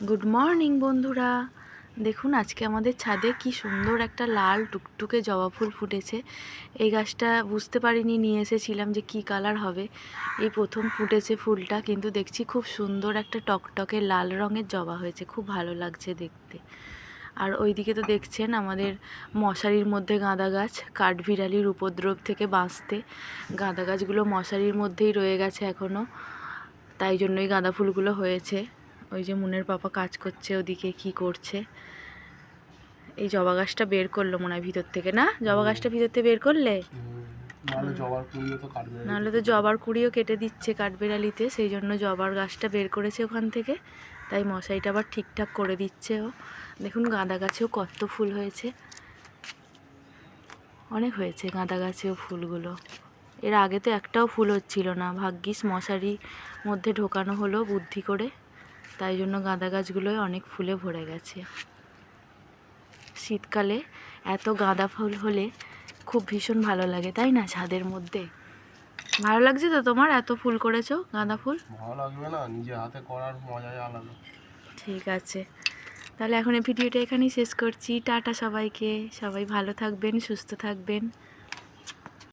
Good morning বন্ধুরা। দেখুন আজকে আমাদের ছাদে কি সুন্দর একটা লাল টুকটুকে জবা ফুল ফুটেছে। এই গাছটা বুঝতে পারিনি, নিয়ে এসেছিলাম যে কি কালার হবে। এই প্রথম ফুটেছে ফুলটা, কিন্তু দেখছি খুব সুন্দর একটা টকটকে লাল রঙের জবা হয়েছে, খুব ভালো লাগছে দেখতে। আর ওইদিকে তো দেখছেন আমাদের মশারির মধ্যে গাঁদা গাছ, কাঠবিড়ালির উপদ্রব থেকে বাঁচতে গাঁদা গাছগুলো মশারির মধ্যেই রয়ে গেছে এখনও, তাই জন্যই গাঁদা ফুলগুলো হয়েছে। ওই যে মুনের পাপা কাজ করছে, ওদিকে কি করছে। এই জবা গাছটা বের করলো মনে হয় ভিতর থেকে, না জবা গাছটা ভিতর থেকে বের করলে, নাহলে তো জবার কুড়িও কেটে দিচ্ছে কাঠবেড়ালিতে, সেই জন্য জবার গাছটা বের করেছে ওখান থেকে। তাই মশাইটা আবার ঠিকঠাক করে দিচ্ছে ও। দেখুন গাঁদা গাছেও কত ফুল হয়েছে, অনেক হয়েছে গাঁদা গাছেও ফুলগুলো। এর আগে তো একটাও ফুল হচ্ছিল না, ভাগ্যিস মশারি মধ্যে ঢোকানো হলো বুদ্ধি করে, তাই জন্য গাঁদা গাছগুলোয় অনেক ফুলে ভরে গেছে। শীতকালে এত গাঁদা ফুল হলে খুব ভীষণ ভালো লাগে, তাই না? ছাদের মধ্যে ভালো লাগছে তো তোমার? এত ফুল করেছো গাঁদা ফুল, ভালো লাগবে না? নিজে হাতে করার মজাই আলাদা। ঠিক আছে, তাহলে এখন এই ভিডিওটা এখানেই শেষ করছি। টাটা সবাইকে, সবাই ভালো থাকবেন, সুস্থ থাকবেন।